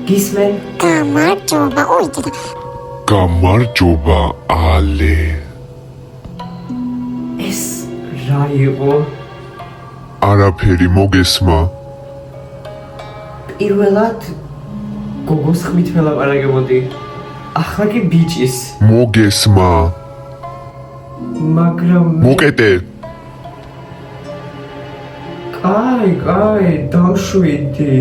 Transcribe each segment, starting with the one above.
გისმენ? გამარჯობა, გამარჯობა, ალე. ეს რა იყო? არაფერი მოგესმა? პირველად გოგოს ხმით ველაპარაკებოდი. ახლა კი ბიჭის. მოგესმა? მაგრამ მოკეტე. კაი, დავშვიდი.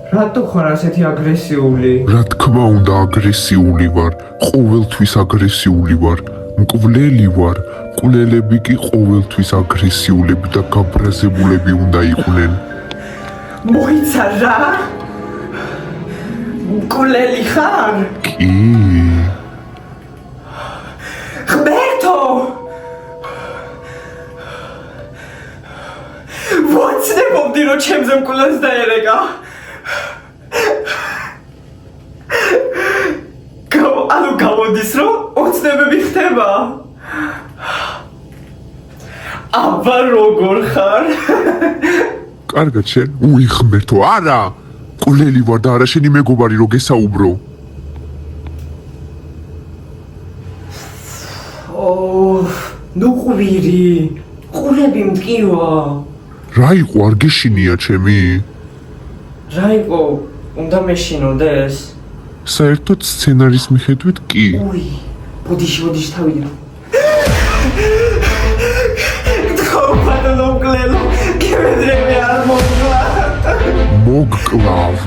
რატო ხარ ასეთი აგრესიული? რა თქმა უნდა აგრესიული ვარ, ყოველთვის აგრესიული ვარ, მკვლელი ვარ, მკვლელები კი ყოველთვის აგრესიულები და გაბრაზებულები უნდა იყვნენ. მოიცა რა? მკვლელი ხარ? კი, ღმერთო! ვოცნებობდი რომ ჩემზე მკვლელს დაერეკა. გამოდის რომ ოცნებები ხდება. აბა როგორ ხარ? კარგად შენ, უიხმერთო, არა! მკვლელი ვარ და არა შენი მეგობარი რო გესაუბრო. ნუ ყვირი, ყურები მტკივა. რა იყო არ გეშინია ჩემი? რა იყო? უნდა მეშინოდეს? საერთოდ სცენარის მიხედვით კი. ბოდიში თავიდან. ბატონო მკვლელო, გემედრები არ მოგკლა. მოგკლავ.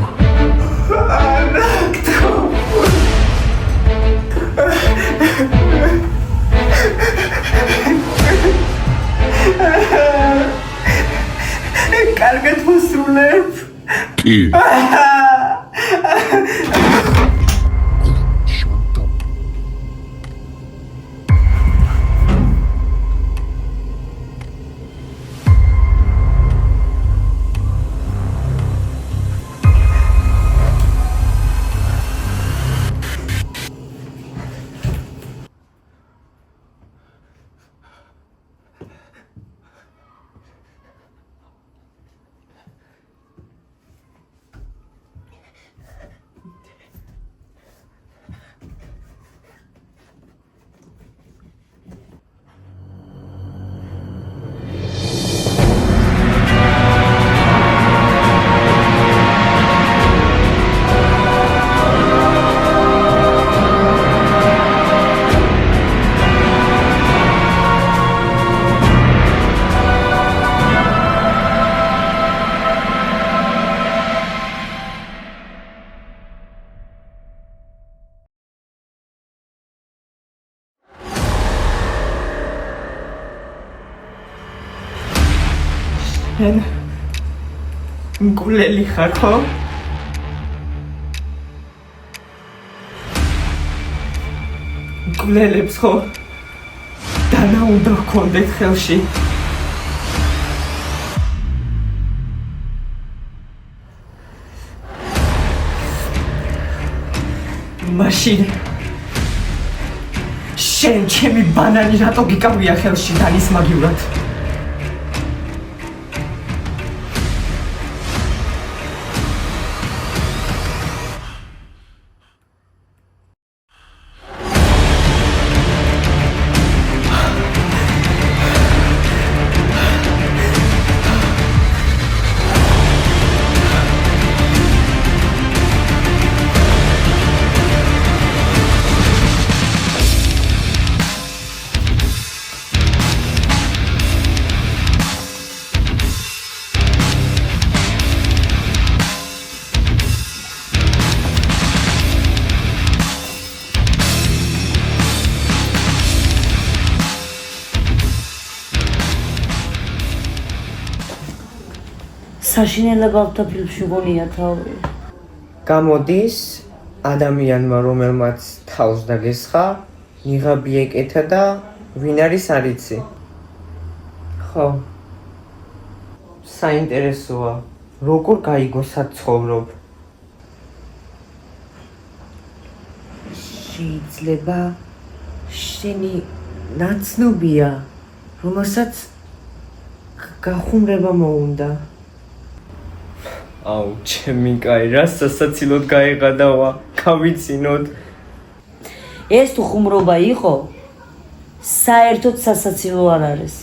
კარგად მოსულებ. კი. მკვლელი ხარ ხო? მკვლელებს ხო? დანა უნდა გქონდეთ ხელში. მაშინ შენ ჩემი ბანანი რატო გიკავია ხელში დანის მაგივრად? საშინელებათა ფილმში გონია თავი. გამოდის ადამიანმა რომელმაც თავს დაგესხა, ნიღაბი ეკეთა და ვინ არის არ იცი. ხო. საინტერესოა, როგორ გაიგო სად ცხოვრობ? შეიძლება შენი ნაცნობია, რომელსაც გახუმრება მოუნდა. აუ, ჩემი კაი, რა სასაცილოდ გაიღადავა, გავიცინოთ. ეს თუ ხუმრობა იყო, საერთოდ სასაცილო არ არის.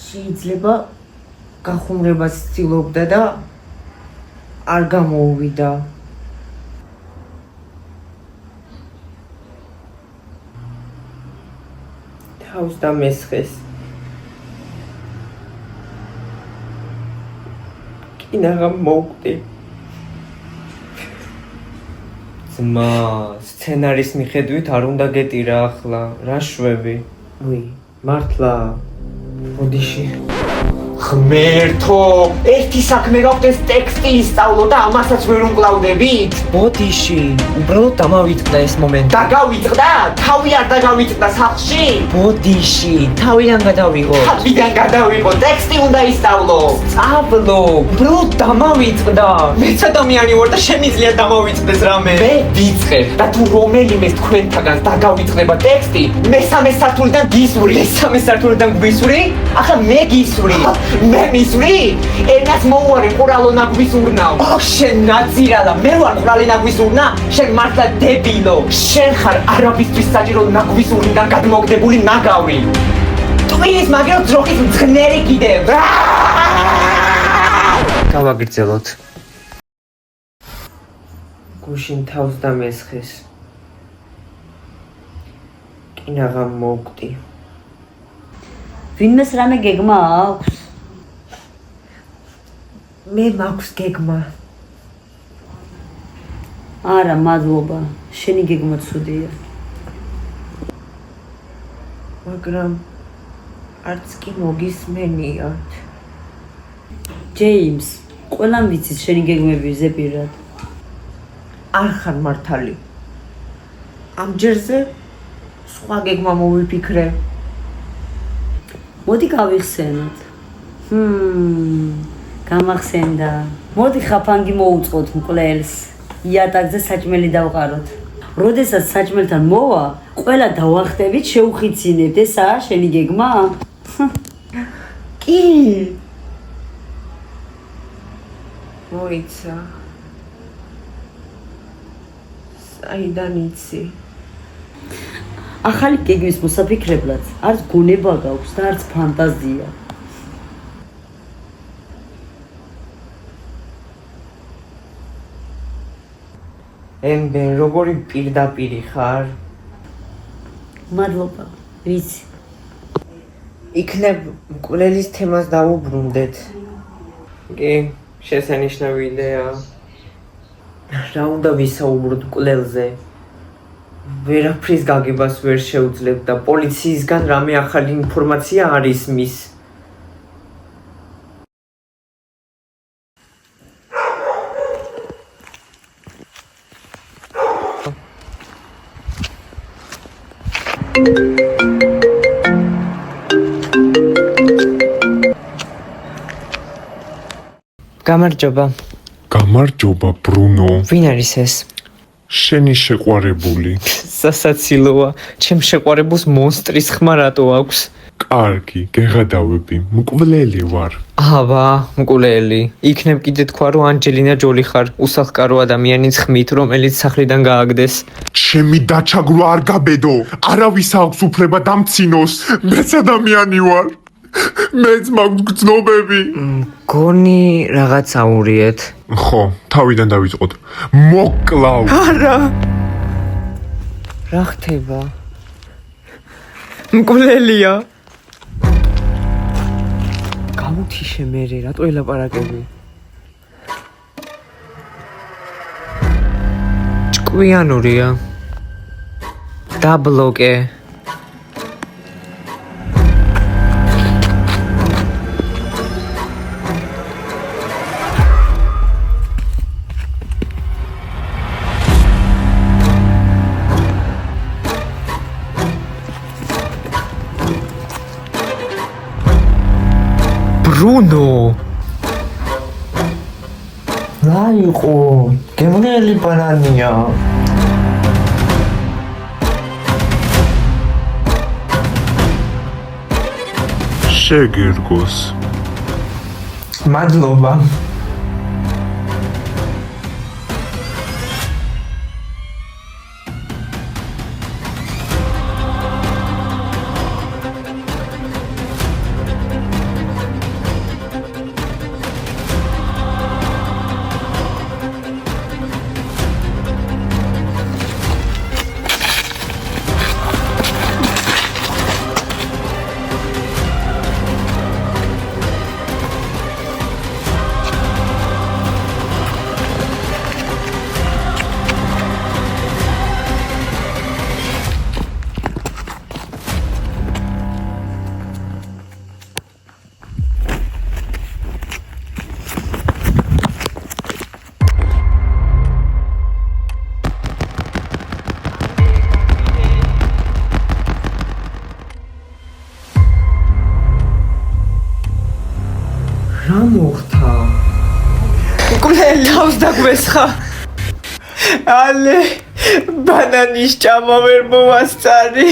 შეიძლება გახუმრებას ცდილობდა და არ გამოუვიდა. თავს დამესხეს. კინაღამ მოუკვდი. ძმა, სცენარის მიხედვით არ უნდა გეტირა ახლა, რა შვები? უი, მართლა ბოდიში. ღმერთო, ერთი საქმე გაქვთ ეს ტექსტი ისწავლო და ამასაც ვერ უმკლავდებით? ბოდიში, უბრალოდ დამავიწყდა ეს მომენტი. და გავიწყდა? თავი არ დაგავიწყდა სახლში? ბოდიში, თავიდან გადავიღო. თავიდან გადავიღო, ტექსტი უნდა ისწავლო. წავლო, უბრალოდ დამავიწყდა. მეც ადამიანი ვარ და შემიძლია დამავიწყდეს რამე. მე ვიწყებ და თუ რომელიმე თქვენთაგან დაგავიწყდება ტექსტი, მესამე სართულიდან გისვრი. მესამე სართულიდან გვისვრი? ახლა მე გისვრი. მე მისვრი? ენას მოუარე ყურალო ნაგვისურნავ. ოხ, შენ ნაძირალა, მე ვარ ყურალი ნაგვისურნა? შენ მართლა დებილო. შენ ხარ არაფისთვის საჭირო ნაგვისურნიდან გადმოგდებული ნაგავი. ტვინის მაგერო ძროხის მძღნერი კიდევ. გავაგრძელოთ. გუშინ თავს დამესხეს. კინაღამ მოუკვდი. ვინმეს რამე გეგმა აქვს? მე მაქვს გეგმა. არა, მადლობა. შენი გეგმა ცუდია. მაგრამ არც კი მოგისმენიათ. ჯეიმს, ყველამ ვიცით შენი გეგმები ზეპირად. არ ხარ მართალი. ამ ჯერზე სხვა გეგმა მოვიფიქრე. მოდი გავიხსენოთ. გამახსენდა. მოდი ხაფანგი მოუწყოთ მკვლელს. იატაკზე საჭმელი დავყაროთ. როდესაც საჭმელთან მოვა, ყველა დავახტებით, შეუხიცინებთ. ესაა შენი გეგმა? კი. მოიცა. საიდან იცი? ახალი გეგმის მოსაფიქრებლად არც გონება გაქვს და არც ფანტაზია. ემბენ, როგორი პირდაპირი ხარ? მადლობა, ვიცი. იქნებ მკვლელის თემას დავუბრუნდეთ. კი, შესანიშნავი იდეაა. რა უნდა ვისაუბროთ მკვლელზე? ვერაფრის გაგებას ვერ შეუძლებ და პოლიციისგან რამე ახალი ინფორმაცია არ ისმის. გამარჯობა. გამარჯობა ბრუნო, ვინ არის ეს? შენი შეყვარებული. სასაცილოა. ჩემ შეყვარებულს მონსტრის ხმა რატო აქვს? კარგი, გეღადავები, მკვლელი ვარ. აბა, მკვლელი. იქნებ კიდე თქვა რომ ანჯელინა ჯოლი ხარ, უსახლკარო ადამიანის ხმით, რომელიც სახლიდან გააგდეს. ჩემი დაჩაგვრა არ გაბედო, არავის აქვს უფლება დამცინოს. მეც ადამიანი ვარ. მეც მაქვს გრძნობები. გონი რაღაც აურიეთ. ხო, თავიდან დავიწყოთ. მოკლავ. არა. რა ხდება? მკვლელია. გამუთიშე მერე, რატო ელაპარაკები? ჭკვიანურია. დაბლოკე. ბრუნო. რა იყო? გემრიელი ბანანია. შეგერგოს. მადლობა. რა მოხდა? კულელი თავს დაგვესხა. ალე ბანანის ჭამა ვერ მოვასწარი.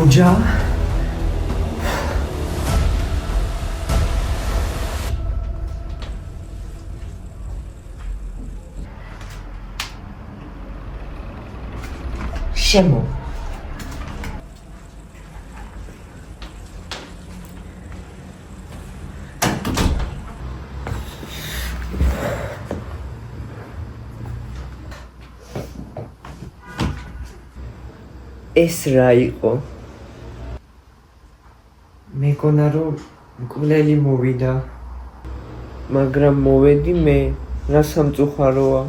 გუჯა შემო ეს რა იყო? მეკონა რომ მკვლელი მოვიდა. მაგრამ მოვედი მე, რა სამწუხაროა.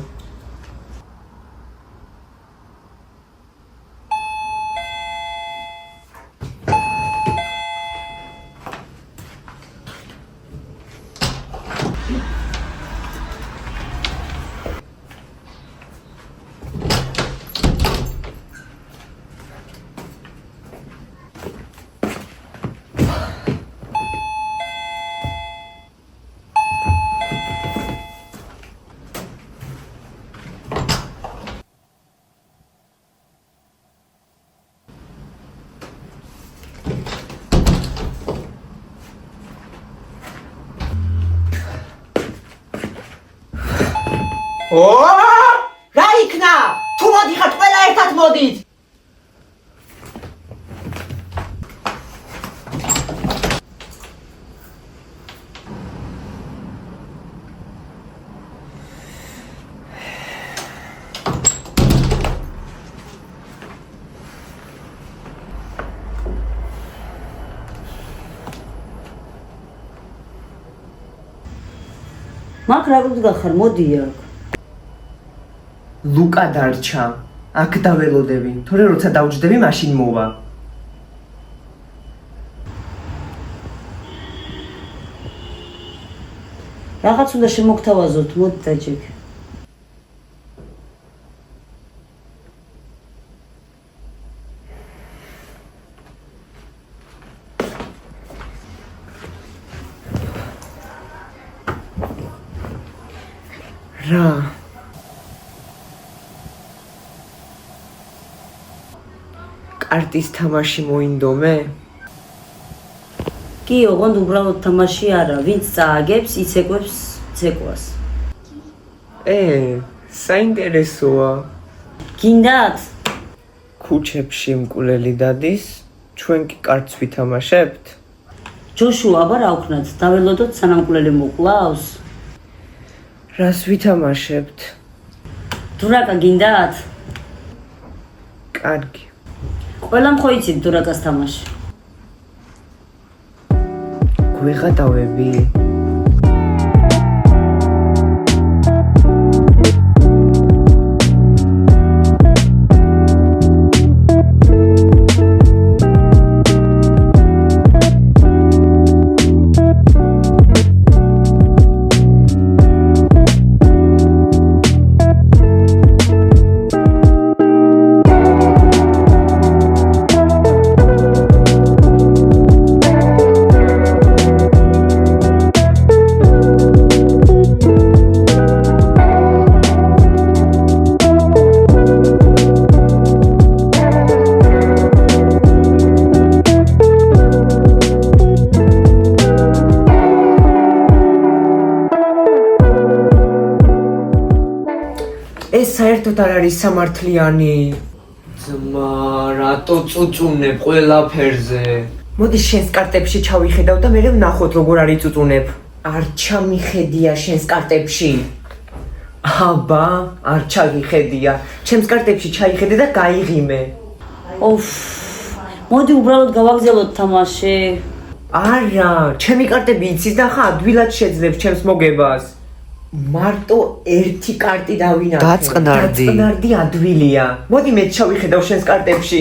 რა იქნა? თუ მოდიხართ ყველა ერთად მოდით. მაგ რა გიხარ, მოდი აქ. ლუკა დარჩა. აქ დაველოდები. თორე როცა დავჯდები, მაშინ მოვა. რაღაც უნდა შემოგთავაზოთ, მოდი დაჭიქ. რა? კარტის თამაში მოინდომე? კი, ოღონდ უბრალოდ თამაში არა, ვინც წააგებს, ის ეკვებს ცეკვას. საინტერესოა. გინდათ? ქუჩებში მკვლელი დადის, ჩვენ კი კარტს ვითამაშებთ? ჯოშუა, აბა რა ვქნათ, დაველოდოთ სანამ მკვლელი მოკლავს? რას ვითამაშებთ? დურაკა გინდათ? კარგი. ყველა მხო იცით დურაკას თამაში. გვეღატავები? ეს საერთოდ არ არის სამართლიანი. ძმა, რატო წუწუნებ ყველაფერზე? მოდი შენს კარტებში ჩავიხედავ და მე ვნახოთ როგორ არის წუწუნებ. არ ჩამიხედია შენს კარტებში. აბა, არ ჩაგიხედია. ჩემს კარტებში ჩაიხედე და გაიღიმე. ოფ, მოდი უბრალოდ გავაგზავნოთ თამაში. არა, ჩემი კარტები იცის და ხა ადვილად შეძლებს ჩემს მოგებას. მარტო ერთი კარტი დავინახე. დაწყნარდი ადვილია. მოდი მე ჩავიხედავ შენს კარტებში.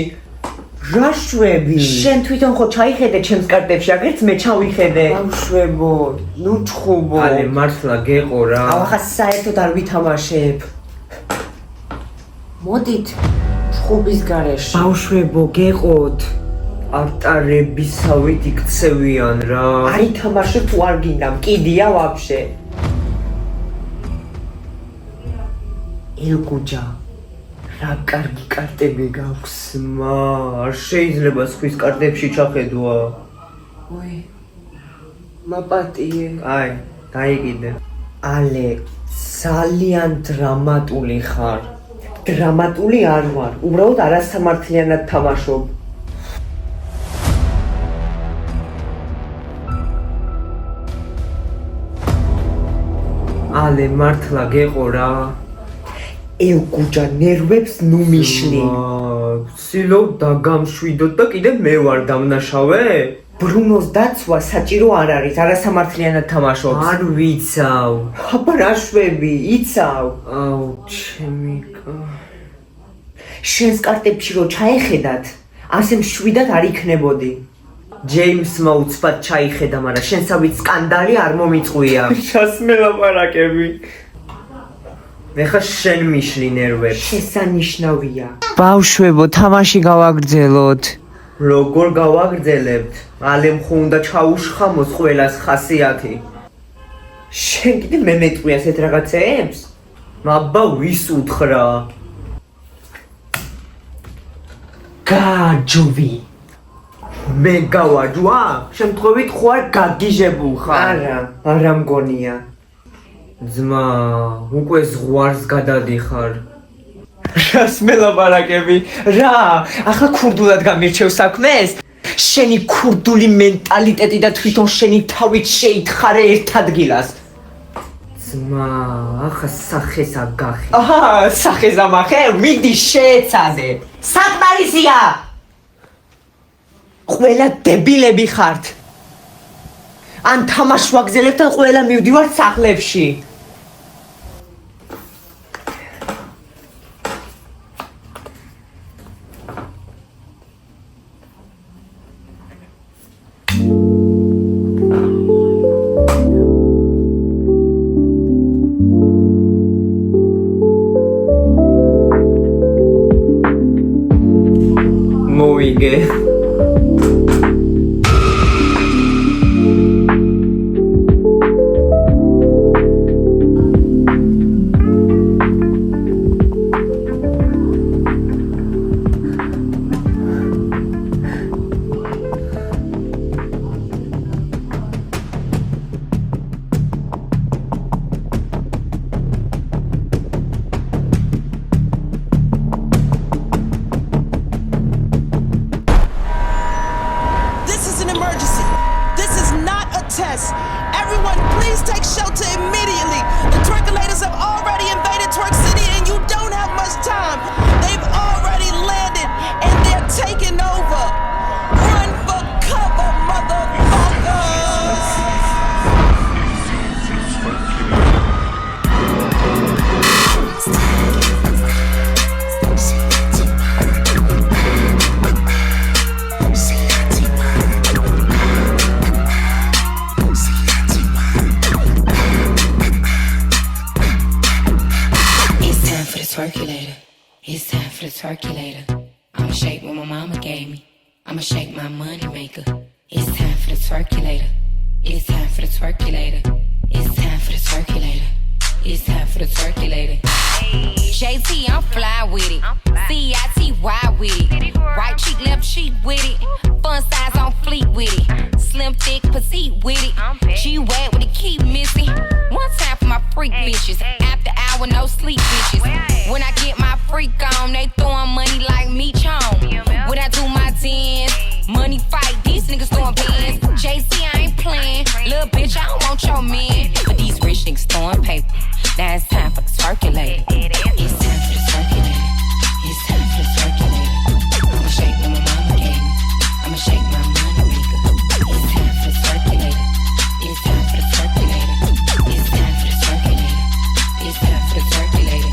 რა შვები? შენ თვითონ ხო ჩაიხედე ჩემს კარტებში, აგერც მე ჩავიხედე. ბავშვებო, ნუ ჩხუბო. ალე მართლა გეყო რა. ახლა საერთოდ არ ვითამაშებ. მოდით ჩხუბის გარეშე. ბავშვებო, გეყოთ. ატარებისავით იქცევიან რა. არ ითამაშებ თუ არ გინდა, მკიდია ვაფშე. ელგუჯა, რა კარგი კარტები გაქვს. არ შეიძლება სხვის კარტებში ჩახედვა. ой, მაპატიე. აი, დაიგიდე. ალე, ძალიან დრამატული ხარ. დრამატული არ ვარ, უბრალოდ არასამართლიანად თამაშობ. ალე მართლა გეყო რა. ელგუჯა, ნერვებს ნუ მიშლი. ცდილობ დაგამშვიდოთ და კიდე მე ვარ დამნაშავე? ბრუნოს დაცვა საჭირო არ არის, არასამართლიანად თამაშობს. არ ვიცავ. აბა რა შვები, იცავ. აუ, ჩემი შენს კარტებში რო ჩაეხედათ, ასე მშვიდად არ იქნებოდი. ჯეიმსმა უცბად ჩაიხედა, მაგრამ შენსავით სკანდალი არ მომიწყვია. ჩასმე ლაპარაკები. ეხლა შენ მიშლი ნერვებს. შესანიშნავია. ბავშვებო, თამაში გავაგრძელოთ. როგორ გავაგრძელებთ? ალემხო უნდა ჩაუშხამოს ყველას ხასიათი. შენ კიდე მე მეტყვი ასეთ რაღაცეებს? აბა ვის უთხრა? გაჯვი. მე გავაჯვა? შემთხვევით ხო არ გაგიჟებულ ხარ? არა მგონია. ძმა, უკვე ზღვარს გადადიხარ. რას მელაპარაკები? რა? ახლა ქურდულად გამირჩევ საქმეს? შენი ქურდული მენტალიტეტი და თვითონ შენი თავით შეითხარე ერთ ადგილას. ძმა, ახლა სახეს აგახი. აჰა, სახეს ამახე, მიდი შეეცადე. საკმარისია. ყველა დებილები ხართ. ან თამაშ ვაგზელებთ, ან ყველა მივდივართ სახლებში. მოვიგე. This is an emergency. This is not a test. Everyone, please take shelter immediately. The twerkulators have already invaded Twerk City and you don't have much time. They've already landed and they're taking over. Run for cover, motherfuckers. It's time for the twerkulator. It's time for the twerkulator. I'ma shake what my mama gave me. I'ma shake my money maker. It's time for the twerkulator. It's time for the twerkulator. It's time for the twerkulator. It's time for the twerkulator. JT, I'm fly with it. CITY with it. Right cheek, left cheek with it. Fun size on fleet with it. Slim, thick, petite with it. G-Wag with it, keep missing. One time for my freak bitches. After hour, no sleep bitches. When I get my freak on, they throwing money like me chon. When I do my dance, money fight, these niggas throwing bands. JC, I ain't playing. Little bitch, I don't want your man. But these rich niggas throwing paper. Now it's time for the circulator. It's time for the circulator. It's time for the circulator. I'ma shake what my mama gave me. I'ma shake my money maker. It's time for the circulator. It's time for the circulator. It's time for the circulator. It's time for the circulator.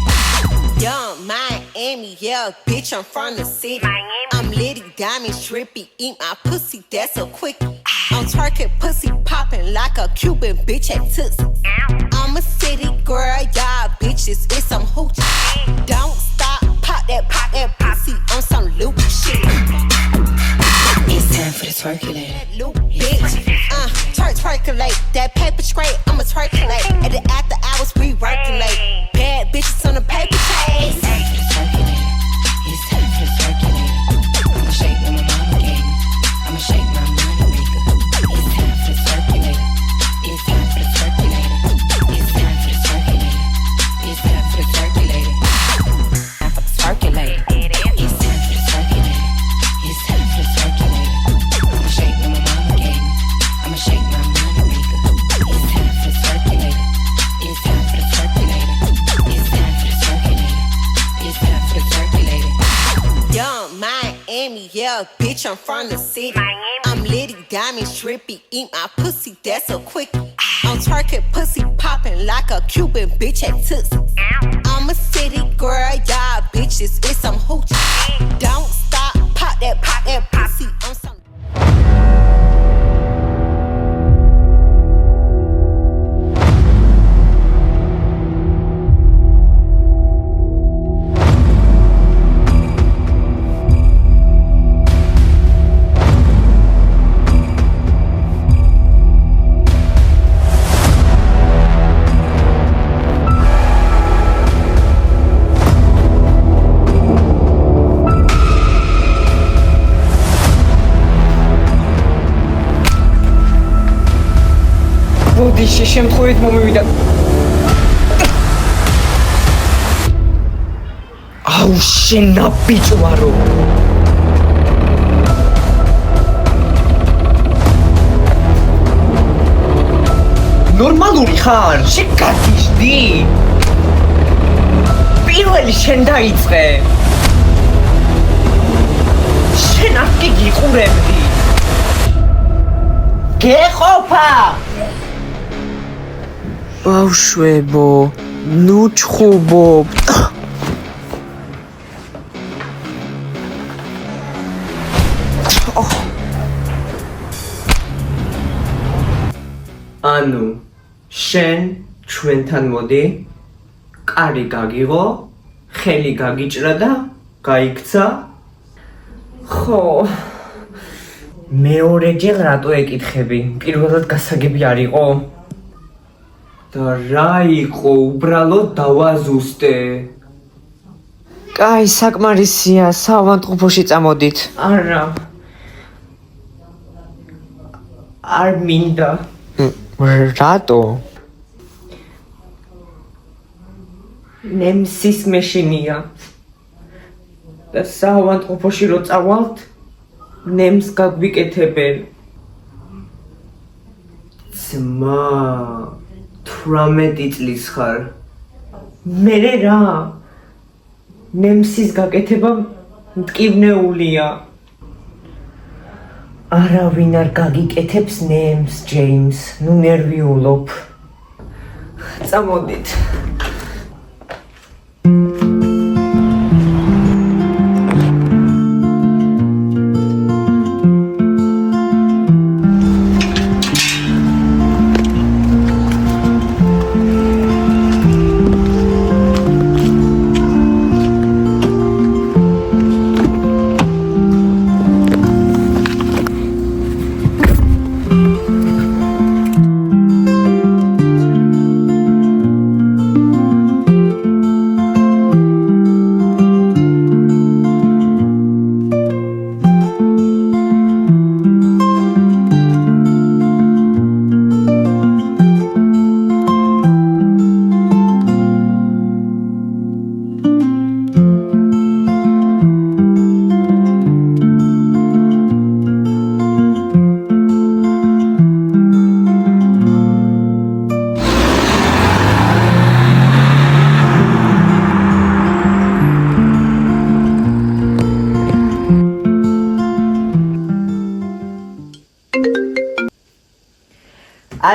Young Miami, yeah, bitch, I'm from the city. I'm litty, diamond, trippy, eat my pussy, that's a quickie. I'm twerking, pussy popping like a Cuban bitch at Tootsie. I'm a city girl, y'all bitches, it's some hoochie. Don't stop, pop that pussy on some loop shit. It's time for the twerkulator. Loop, bitch, twerkulate. That paper straight, I'ma twerkulate. At the after hours, we working late. Bad bitches on the paper chase. It's time for the circulator. It's time for the circulator. I'ma shake what my mama gave me. I'ma shake my money maker. It's time for the circulator. It's time for the circulator. It's time for the circulator. It's time for the circulator. Time for the circulator. It's time for the circulator. It's time for the circulator. I'ma shake what my mama gave me. I'ma shake my money maker. It's time for the circulator. It's time for the circulator. It's time for the circulator. bitch, I'm from the city. I'm litty, diamond, trippy, eat my pussy, that's a quickie. I'm twerking, pussy popping like a Cuban bitch at Tootsie. I'm a city girl, y'all bitches, it's some hoochie. Don't stop, pop that pussy on some. ბოდიში შემთხვევით მომივიდა. აუ შენა ბიჭვარო. ნორმალური ხარ? შეგადიშდი? პირველი შენ დაიწყე. შენ არ გიყურებდი. გეყოფა. ბავშვებო, ნუ ჩხუბობ. ანუ შენ ჩვენთან მოდი, კარი გაგიღო, ხელი გაგიჭრა და გაიქცა. ხო, მეორეჯერ რატო ეკითხები? პირველად გასაგები არ იყო? და რა იყო, უბრალოდ დავაზუსტე. კაი, საკმარისია, საავადმყოფოში წამოდით. არა. არ მინდა. რატო? ნემსის მეშინია. და საავადმყოფოში რო წავალთ, ნემს გაგვიკეთებენ. ძმა 18 წლის ხარ. მერე რა? ნემსის გაკეთება მტკივნეულია. არავინ არ გაგიკეთებს ნემს, ჯეიმს. ნუ ნერვიულობ. წამოდით.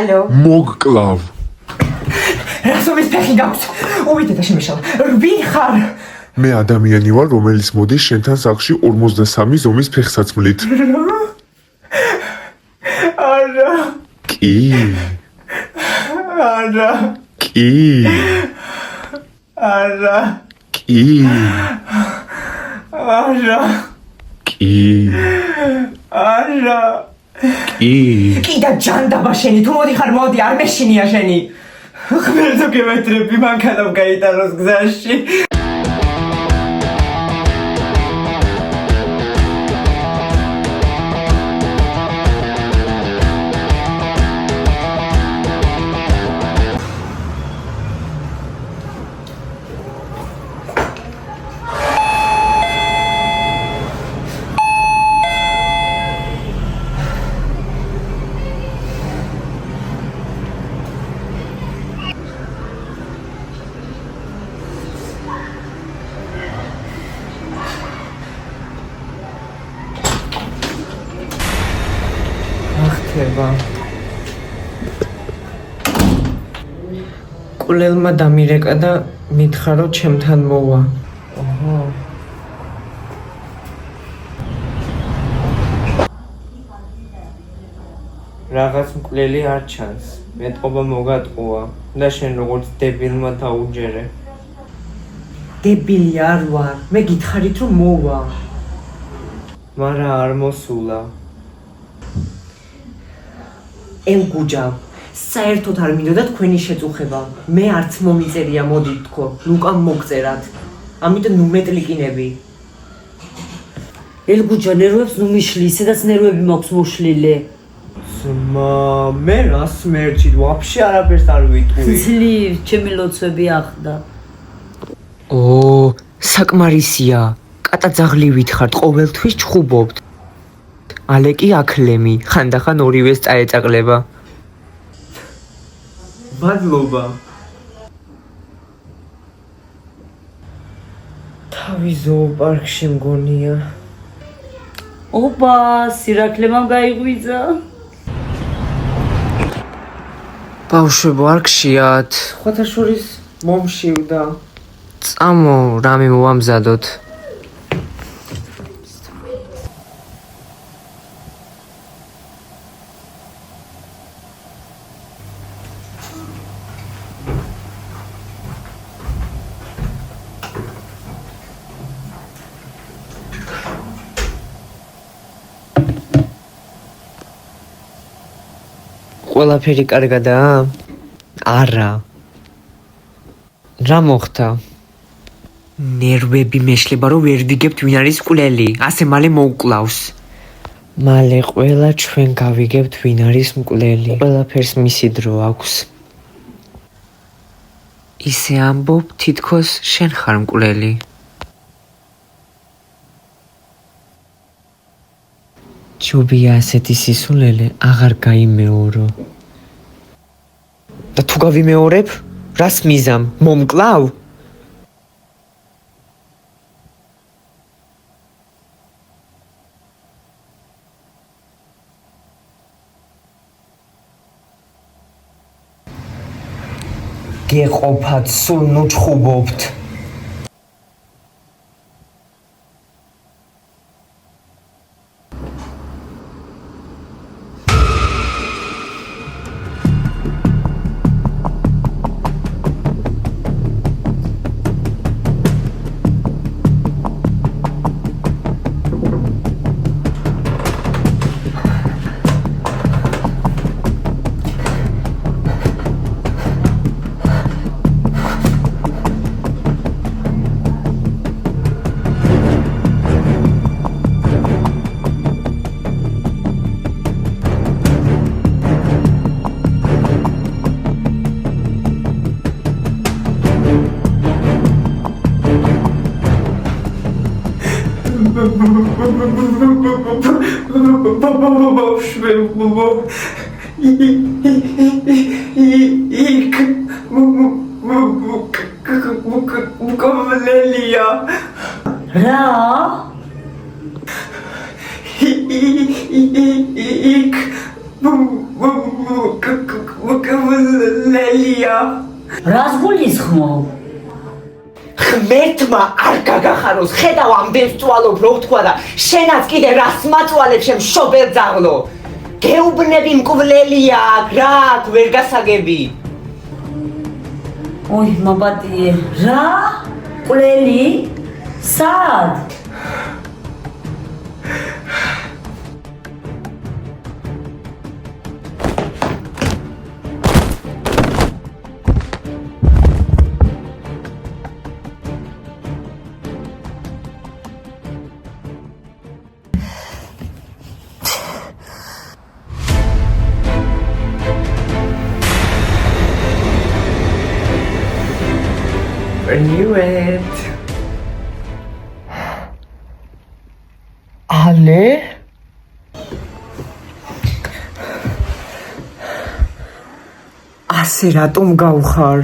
ალო. მოგკლავ. რასობის ფეხი გაქვს? უბიდე და შემეშალა. რბი ხარ? მე ადამიანი ვარ, რომელიც მოდის შენთან სახლში 53 ზომის ფეხსაცმლით. არა. კი. არა. კი. არა. კი. არა. კი. არა. კი. კი და ჯანდაბა შენი, თუ მოდი ხარ, მოდი, არ მეშინია შენი. ღმერთო გემეტრები, მანქანა გაიტანოს გზაში. ეხება. კულელმა დამირეკა და მითხრა რომ ჩემთან მოვა. აჰა. რაღაც მკვლელი არ ჩანს. მეტყობა მოგატყუა და შენ როგორც დებილმა დაუჯერე. დებილი არ ვარ. მე გითხარით რომ მოვა. მარა არ მოსულა. ელგუჯა, საერთოდ არ მინდოდა თქვენი შეწუხება. მე არც მომიწერია მოდი თქო, ლუკამ მოგწერათ. ამიტომ ნუ მეტლიკინები. ელგუჯა ნერვებს ნუ მიშლი, ისედაც ნერვები მაქვს მოშლილი. ძმა, მე რას მერჩით, ვაფშე არაფერს არ ვიტყვი. ძლივ, ჩემი ლოცვები ახდა. საკმარისია. კატა ძაღლივით ხართ, ყოველთვის ჩხუბობთ. ალეკი აკლემი, ხანდახან ორივეს წაეწაკლება. მადლობა. თავი ზოოპარკში მგონია. ოპა, სირაქლემამ გაიღვიძა. ბავშვებო, არ გშიათ. სხვათა შორის მომშივდა. წამო, რამე მოვამზადოთ. ყველაფერი კარგადაა? არა. რა მოხდა? ნერვები მეშლება რომ ვერ ვიგებთ ვინ არის მკვლელი, ასე მალე მოუკლავს. მალე ყველა ჩვენ გავიგებთ ვინ არის მკვლელი. ყველაფერს მისი დრო აქვს. ისე ამბობ, თითქოს შენ ხარ მკვლელი. ჯობია ასეთი სისულელე აღარ გაიმეორო. და თუ გავიმეორებ, რას მიზამ? მომკლავ? გეყოფათ, სულ ნუ ჩხუბობთ. მკვლელია. რა? იქ მკვლელია. რას გულისხმობ? ღმერთმა არ გაგახაროს, ხედავ ამდენს წვალობ რო თქვა და შენაც კიდე რას მაწვალებ შენ მშობელ ძაღლო. გეუბნები მკვლელია, რა აქ ვერ გასაგები. ოი, მაბატიე. რა? მკვლელი? სად? Привет. ალე? ასე რატომ გავხარ?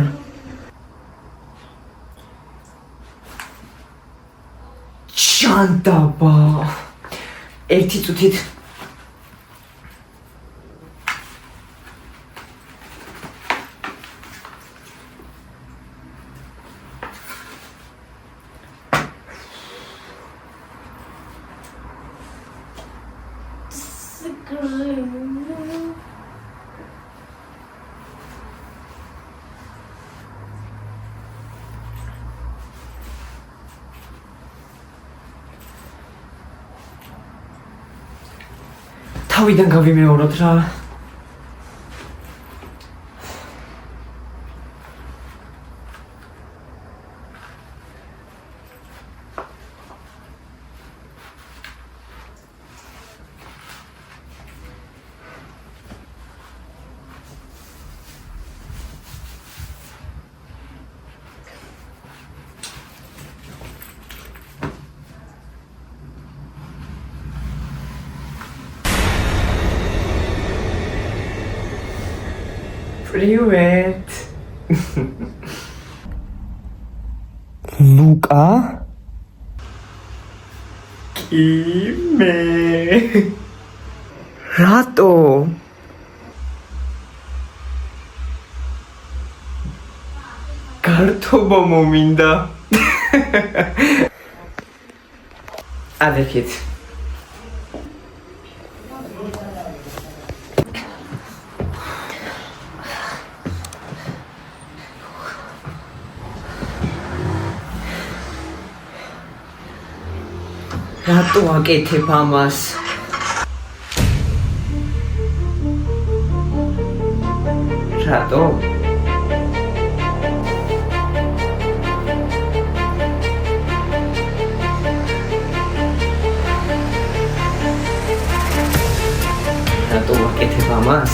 ჩანდაბა. ერთი წუთით თავიდან გავიმეოროთ რა. Привет. Лука? Киме. Рато. Картоба моმინდა. αδერქით. რატო აკეთებ ამას? რატო? რატო აკეთებ ამას?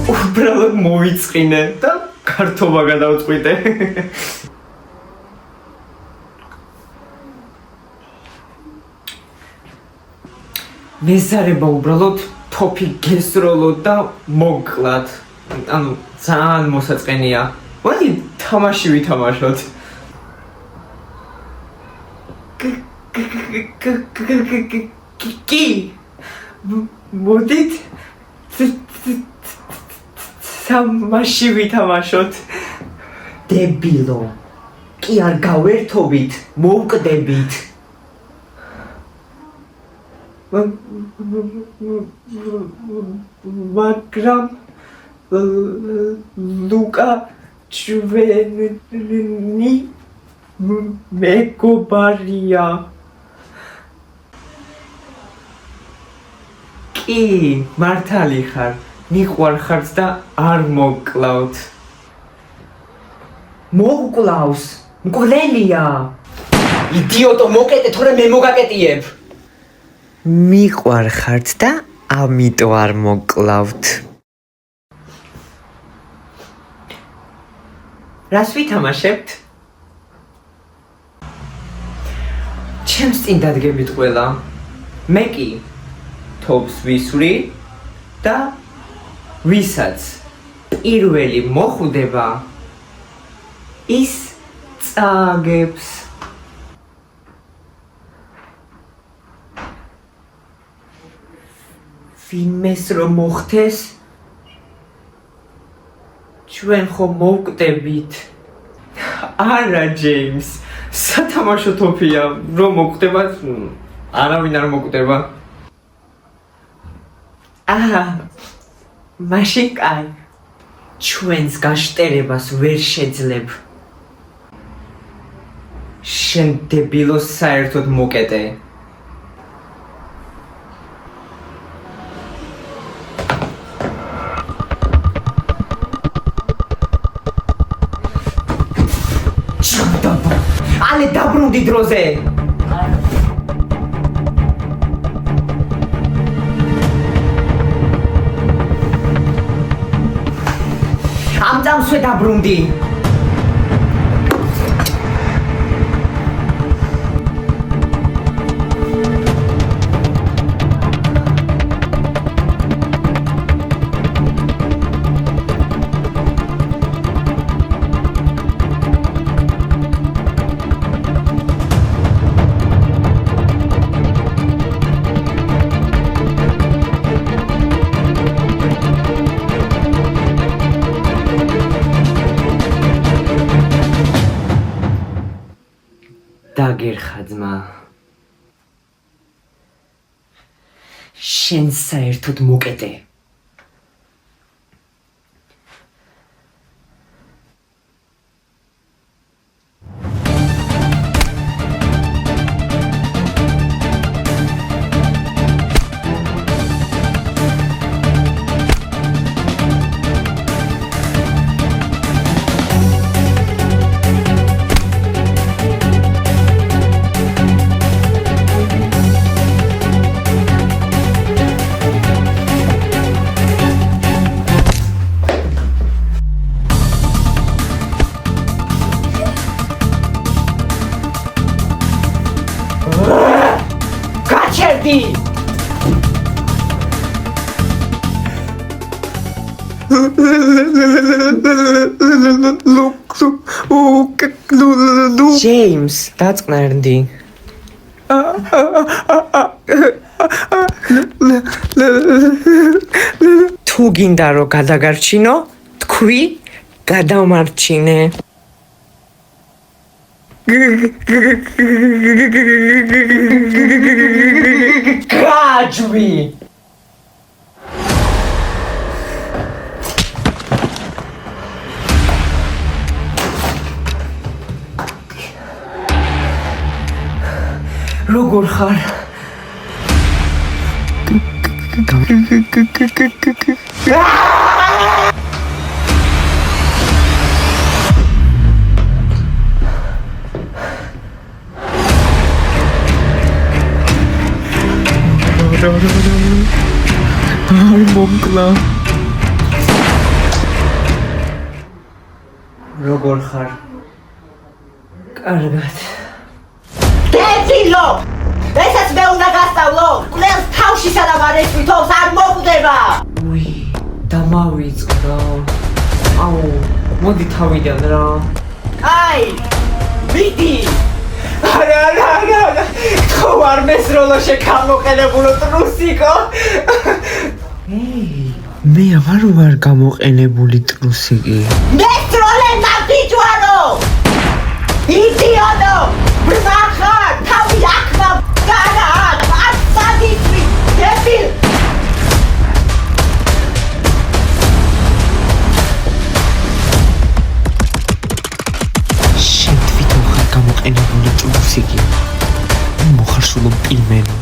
უბრალოდ მოვიწყინე და კარტობა გადავწყვიტე. მეზარება უბრალოდ თოფი გესროლოთ და მოგკლათ. ანუ ძალიან მოსაწყენია. მოდი თამაში ვითამაშოთ. კი. მოდით თამაში ვითამაშოთ. დებილო. კი არ გავერთობით, მოვკვდებით. მაგრამ ლუკა ჩვენი მეგობარია. კი, მართალი ხარ. მიყვარხართ და არ მოგკლავთ. მოგკლავს, მკვლელია. იდიოტო, მოკეტე, თორე მე მოგაკეტიებ. მიყვარხართ და ამიტომ არ მოგკლავთ. რას ვითამაშებთ? ჩემს წინ დადგებით ყველა. მე კი თობს ვისვრი და ვისაც პირველი მოხვდება ის წააგებს. ვინმეს რომ მოხდეს ჩვენ ხომ მოვკვდებით. არა ჯეიმს, სათამაშო თოფია, რომ მოკვდება, არავინ არ მოკვდება. აჰა, მაშინ კაი, ჩვენს გაშტერებას ვერ შეძლებ. შენ დებილოს საერთოდ მოკეტე. Ale dabrunდი დროზე. ამ წამსვე დაბრუნდი. დაგერხა ძმა. შენ საერთოდ მოკეტე. გაჩერდი! ჯეიმს, დაწყნარდი. თუ გინდა რომ გადაგარჩინო, თქვი, გადავმარჩინე. გაჯვი! როგორ ხარ? აი მომკლა. როგორ ხარ? კარგად. დებილო! ესაც მე უნდა გასწავლო! ყველს თავში სადამ არ ესვითობს, არ მოკვდება! უი, დამავიწყდა. აუ, მოდი თავიდან რა. აი! მიდი! არა, ხო არ მესროლოშე გამოყენებულო ტრუსიკო. მე აღარ ვარ გამოყენებული ტრუსიკი. მესროლე ნაბიჯვარო! იდიოტო! ბრმახარ! თავი აქ განა! არ სადიცვი! დებილ! შენ თვითონ ხარ გამოყენებული ტრუსიკი. მოხარშულო პილმენო.